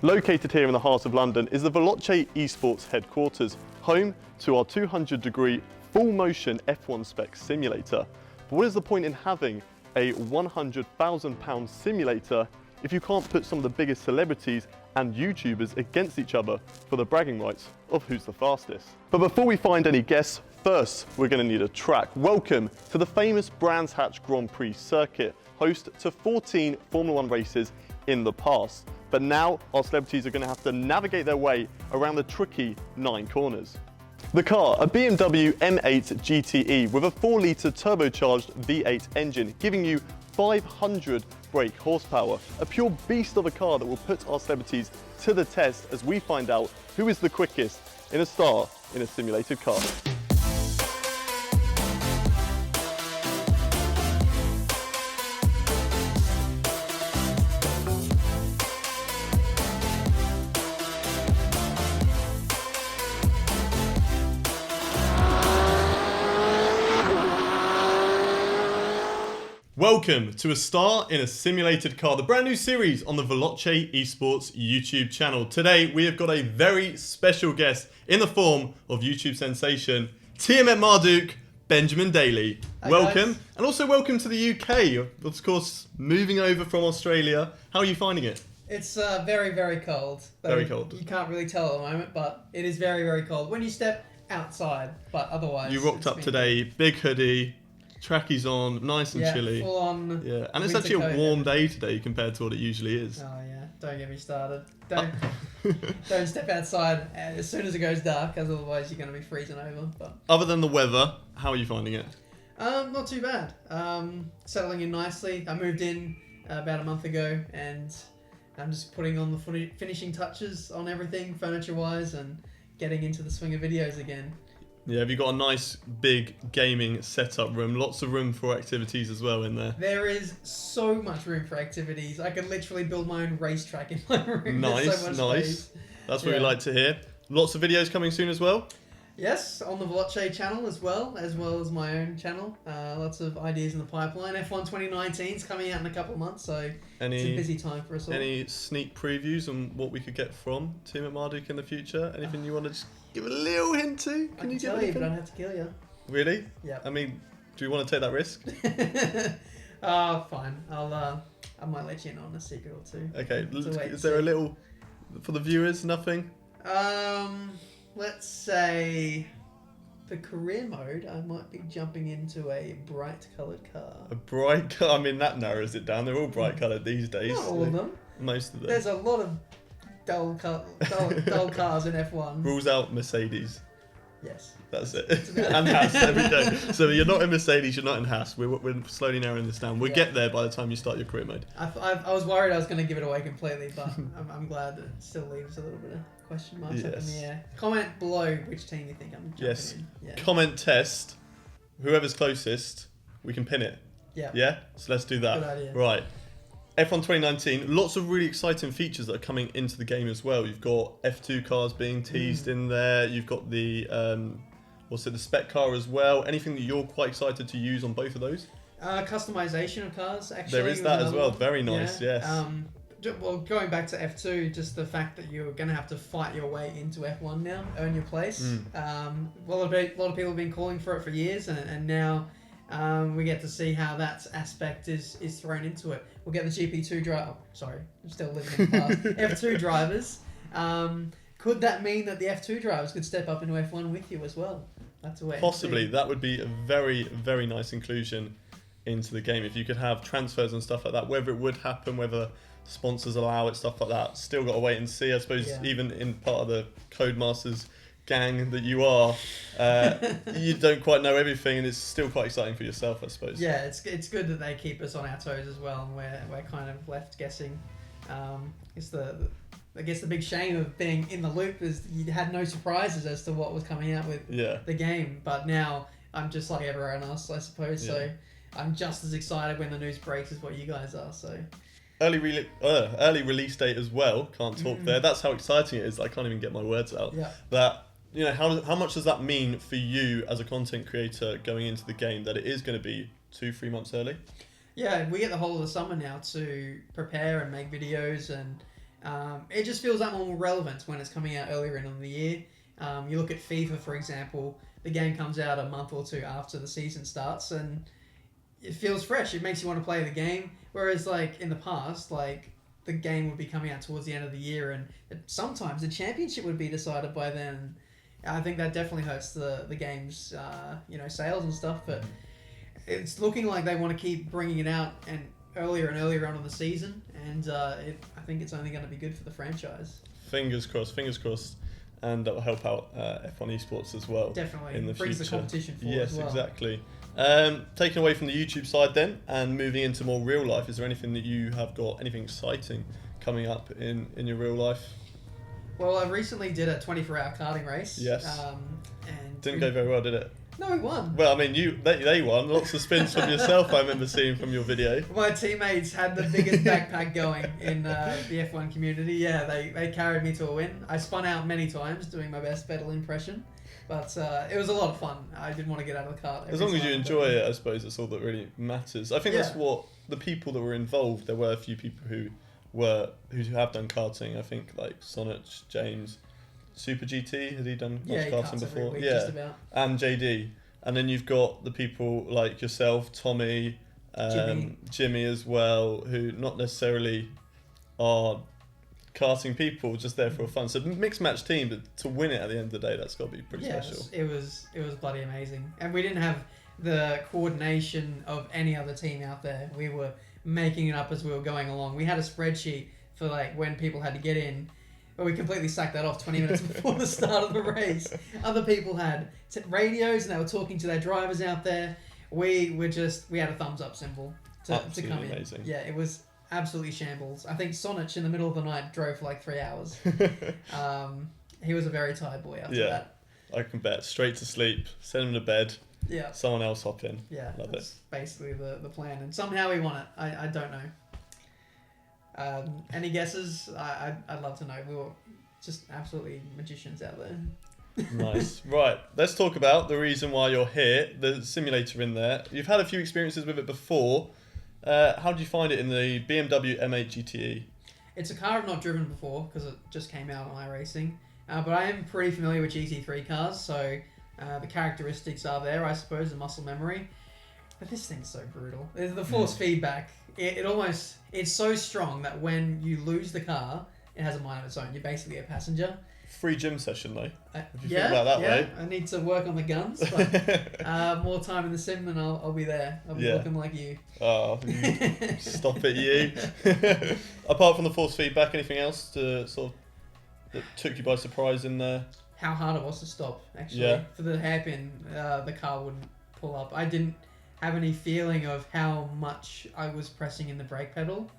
Located here in the heart of London is the Veloce esports headquarters, home to our 200-degree full-motion F1 spec simulator. But what is the point in having a £100,000 simulator if you can't put some of the biggest celebrities and YouTubers against each other for the bragging rights of who's the fastest? But before we find any guests, first we're going to need a track. Welcome to the famous Brands Hatch Grand Prix circuit, host to 14 Formula 1 races in the past. But now our celebrities are going to have to navigate their way around the tricky 9 corners. The car, a BMW M8 GTE with a 4-litre turbocharged V8 engine, giving you 500 brake horsepower. A pure beast of a car that will put our celebrities to the test as we find out who is the quickest in a star in a simulated car. Welcome to A Star in a Simulated Car, the brand new series on the Veloce Esports YouTube channel. Today we have got a very special guest in the form of YouTube sensation, Tiametmarduk, Benjamin Daly. Hi, welcome, guys. and also welcome to the UK. Of course, moving over from Australia. How are you finding it? It's very, very cold. Very cold. You can't really tell at the moment, but it is very, very cold when you step outside. But otherwise, You rocked up today, big hoodie, trackies on, nice and chilly. Full on. Yeah, and it's winter actually a coat warm and day today compared to what it usually is. Oh yeah, don't get me started. Don't step outside as soon as it goes dark, as otherwise you're going to be freezing over. But Other than the weather, how are you finding it? not too bad. Settling in nicely. I moved in about a month ago, and I'm just putting on the finishing touches on everything, furniture-wise, and getting into the swing of videos again. Yeah, have you got a nice big gaming setup room? Lots of room for activities as well in there. There is so much room for activities. I could literally build my own racetrack in my room. There's Nice, so much nice. space. That's what we like to hear. Lots of videos coming soon as well. Yes, on the Veloce channel as well as my own channel. Lots of ideas in the pipeline. F1 2019 is coming out in a couple of months, so it's a busy time for us all. Any sneak previews on what we could get from Tiametmarduk in the future? Anything you want to just give a little hint to? I can tell you, but I'd have to kill you. Really? Yeah. I mean, do you want to take that risk? Fine. I might let you in on a secret or two. Okay. So wait, Is there a little, for the viewers, nothing? Let's say for career mode, I might be jumping into a bright coloured car. A bright car? I mean, that narrows it down. They're all bright coloured these days. Not all of them. Most of them. There's a lot of dull cars in F1. Rules out Mercedes. Yes. That's it. And Haas, there we go. So you're not in Mercedes, you're not in Haas. We're slowly narrowing this down. We'll get there by the time you start your career mode. I was worried I was going to give it away completely, but I'm glad that it still leaves a little bit of question marks up in the air. Comment below which team you think I'm jumping in. Yeah. Comment test. Whoever's closest, we can pin it. Yeah. Yeah? So let's do that. Good idea. Right. F1 2019, lots of really exciting features that are coming into the game as well. You've got F2 cars being teased in there. You've got the the spec car as well. Anything that you're quite excited to use on both of those? Customization of cars, actually. There is that as well. Very nice, yes. Well, going back to F2, just the fact that you're going to have to fight your way into F1 now, earn your place. A lot of people have been calling for it for years, and now we get to see how that aspect is thrown into it. We'll get the GP2 driver. Sorry, I'm still living in the past. F2 drivers. Could that mean that the F2 drivers could step up into F1 with you as well? That's a way. Possibly. That would be a very, very nice inclusion into the game. If you could have transfers and stuff like that, whether it would happen, whether sponsors allow it, stuff like that, still got to wait and see. I suppose even in part of the Codemasters gang that you are, you don't quite know everything, and it's still quite exciting for yourself, I suppose. Yeah, it's good that they keep us on our toes as well, and we're kind of left guessing. I guess the big shame of being in the loop is you had no surprises as to what was coming out with the game, but now I'm just like everyone else, I suppose. So I'm just as excited when the news breaks as what you guys are. So early release date as well. Can't talk there. That's how exciting it is. I can't even get my words out. Yeah. That, you know, how much does that mean for you as a content creator going into the game that it is going to be 2-3 months early? Yeah, we get the whole of the summer now to prepare and make videos and It just feels that more relevant when it's coming out earlier in the year. You look at FIFA, for example, the game comes out a month or two after the season starts, and it feels fresh. It makes you want to play the game. Whereas, like, in the past, like, the game would be coming out towards the end of the year, and sometimes the championship would be decided by then. I think that definitely hurts the game's, sales and stuff, but it's looking like they want to keep bringing it out and earlier on in the season, and I think it's only going to be good for the franchise. Fingers crossed. And that will help out F1 esports as well. Definitely. In the brings future. The competition forward as well. Yes, exactly. Taking away from the YouTube side then, and moving into more real life, is there anything that you have got, anything exciting coming up in your real life? Well, I recently did a 24-hour karting race. Yes. And Didn't go very well, did it? No, we won. Well, I mean, they won. Lots of spins from yourself, I remember seeing from your video. My teammates had the biggest backpack going in the F1 community. Yeah, they carried me to a win. I spun out many times doing my best Vettel impression, but it was a lot of fun. I didn't want to get out of the kart. As long as you enjoy it, I suppose that's all that really matters. I think that's what the people that were involved. There were a few people who have done karting. I think like Sonic, James. Super GT, had he done much karting before? Week, just about. And JD. And then you've got the people like yourself, Tommy, Jimmy as well, who not necessarily are karting people, just there for fun. So mixed match team, but to win it at the end of the day, that's got to be pretty special. It was bloody amazing. And we didn't have the coordination of any other team out there. We were making it up as we were going along. We had a spreadsheet for like when people had to get in. But we completely sacked that off 20 minutes before the start of the race. Other people had radios and they were talking to their drivers out there. We had a thumbs up symbol to come in. Amazing. Yeah, it was absolutely shambles. I think Sonic in the middle of the night drove for like 3 hours. He was a very tired boy after that. I can bet. Straight to sleep, send him to bed. Yeah. Someone else hop in. Yeah, Love that's it. basically the plan. And somehow he won it. I don't know. Any guesses? I'd love to know. We were just absolutely magicians out there. Nice. Right, let's talk about the reason why you're here, the simulator in there. You've had a few experiences with it before. How did you find it in the BMW M8 GTE? It's a car I've not driven before because it just came out on iRacing. But I am pretty familiar with GT3 cars, so the characteristics are there, I suppose, the muscle memory. But this thing's so brutal. The force feedback, it's so strong that when you lose the car, it has a mind of its own. You're basically a passenger. Free gym session though. If you think about that way. I need to work on the guns, but more time in the sim and I'll be there. I'll be looking like you. Oh, stop it, you. Apart from the force feedback, anything else that took you by surprise in there? How hard it was to stop, actually. Yeah. For the hairpin, the car wouldn't pull up. I didn't have any feeling of how much I was pressing in the brake pedal.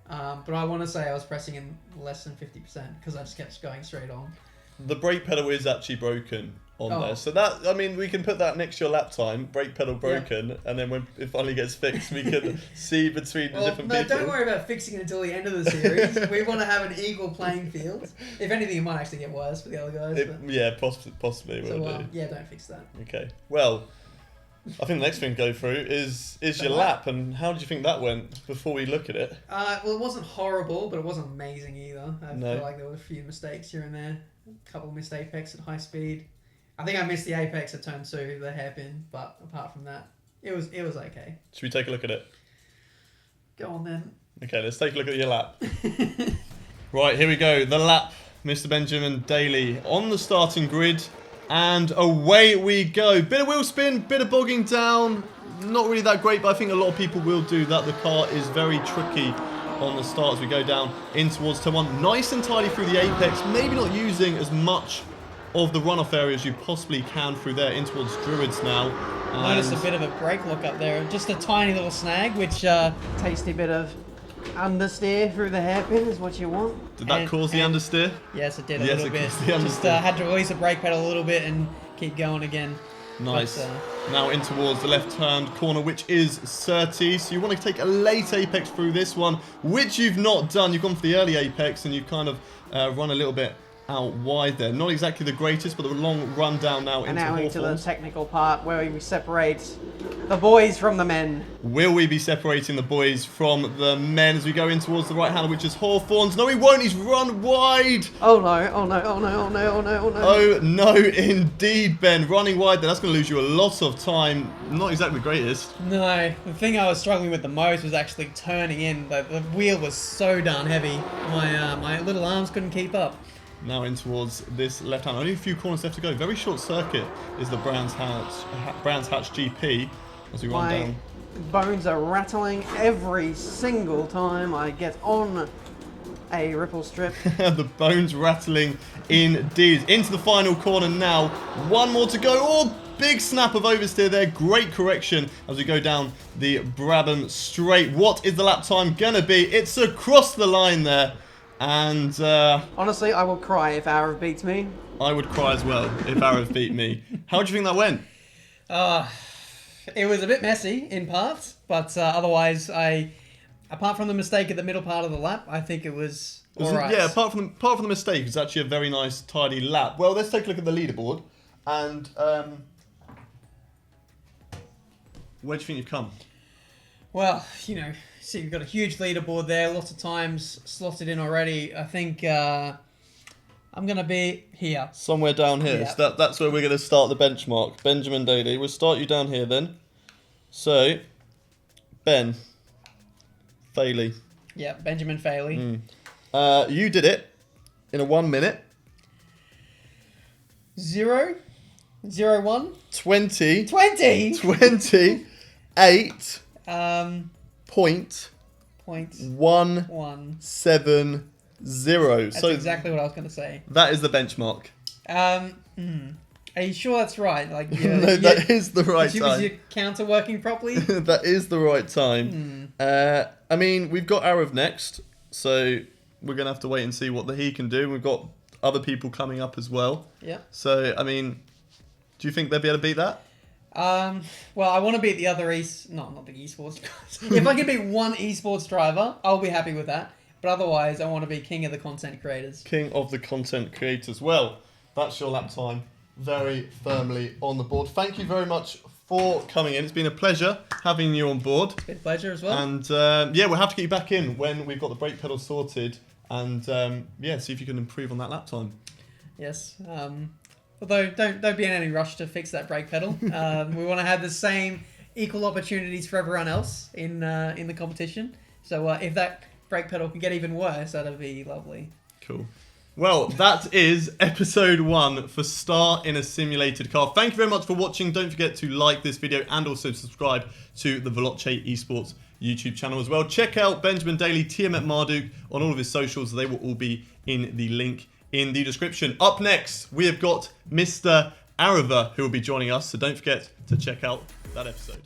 But I want to say I was pressing in less than 50% because I just kept going straight on. The brake pedal is actually broken on there. So that, I mean, we can put that next to your lap time, brake pedal broken, and then when it finally gets fixed, we can see between the different people. Don't worry about fixing it until the end of the series. We want to have an equal playing field. If anything, it might actually get worse for the other guys. Possibly it will do. Yeah, don't fix that. Okay. Well, I think the next thing to go through is your lap, and how did you think that went before we look at it? Well, it wasn't horrible, but it wasn't amazing either. I feel like there were a few mistakes here and there. A couple of missed apex at high speed. I think I missed the apex at turn 2, the hairpin, but apart from that, it was okay. Should we take a look at it? Go on then. Okay, let's take a look at your lap. Right, here we go. The lap, Mr. Benjamin Daly on the starting grid. And away we go. Bit of wheel spin, bit of bogging down. Not really that great, but I think a lot of people will do that. The car is very tricky on the start as we go down in towards turn 1. Nice and tidy through the apex. Maybe not using as much of the runoff area as you possibly can through there in towards Druids now. Notice a bit of a brake lock up there. Just a tiny little snag, which tasty bit of understeer through the hairpin is what you want. Did that cause the understeer? Yes, it did a little bit. Just had to release the brake pedal a little bit and keep going again. Nice. Now in towards the left-hand corner, which is 30. So you want to take a late apex through this one, which you've not done. You've gone for the early apex and you've kind of run a little bit out wide there. Not exactly the greatest, but the long run down now And into now into the Hawthorns. technical part where we separate the boys from the men. Will we be separating the boys from the men as we go in towards the right hand, which is Hawthorns? No, he won't. He's run wide. Oh no, oh no, oh no, oh no, oh no, oh no. Oh no, indeed, Ben. Running wide there. That's going to lose you a lot of time. Not exactly the greatest. No, the thing I was struggling with the most was actually turning in. The wheel was so darn heavy. My little arms couldn't keep up. Now in towards this left hand. Only a few corners left to go. Very short circuit is the Brands Hatch GP as we run My down. bones are rattling every single time I get on a ripple strip. The bones rattling indeed. Into the final corner now. One more to go. Oh, big snap of oversteer there. Great correction as we go down the Brabham straight. What is the lap time going to be? It's across the line there. And Honestly, I will cry if Arav beats me. I would cry as well if Arav beat me. How do you think that went? It was a bit messy in parts, but otherwise, apart from the mistake at the middle part of the lap, I think it was alright. Yeah, apart from the mistake, it's actually a very nice, tidy lap. Well, let's take a look at the leaderboard. And where do you think you've come? Well, you know, see, we've got a huge leaderboard there, lots of times slotted in already. I think I'm going to be here. Somewhere down here. Yeah. So that's where we're going to start the benchmark. Benjamin Daly. We'll start you down here then. So, Ben. Faley. Yeah, Benjamin Faley. You did it in a 1 minute. 0, 0, 1. 20. 20! 28. Point Point 1 1. 7 0. That's So exactly what I was going to say. that is the benchmark. Are you sure that's right? Like, No, that is the right Was time. your counter working properly? That is the right time. I mean, we've got Arav next, so we're going to have to wait and see what he can do. We've got other people coming up as well. Yeah. So, I mean, do you think they'll be able to beat that? Well, I want to beat the other not the esports guys. If I can beat one esports driver, I'll be happy with that. But otherwise, I want to be king of the content creators. King of the content creators. Well, that's your lap time very firmly on the board. Thank you very much for coming in. It's been a pleasure having you on board. It's been a pleasure as well. And yeah, we'll have to get you back in when we've got the brake pedal sorted and yeah, see if you can improve on that lap time. Yes. Although don't be in any rush to fix that brake pedal. We want to have the same equal opportunities for everyone else in the competition. So if that brake pedal can get even worse, that'd be lovely. Cool. Well, that is episode 1 for Star in a Simulated Car. Thank you very much for watching. Don't forget to like this video and also subscribe to the Veloce Esports YouTube channel as well. Check out Benjamin Daly, Tiametmarduk on all of his socials. They will all be in the link in the description. Up next, we have got Mr. Arava who will be joining us. So don't forget to check out that episode.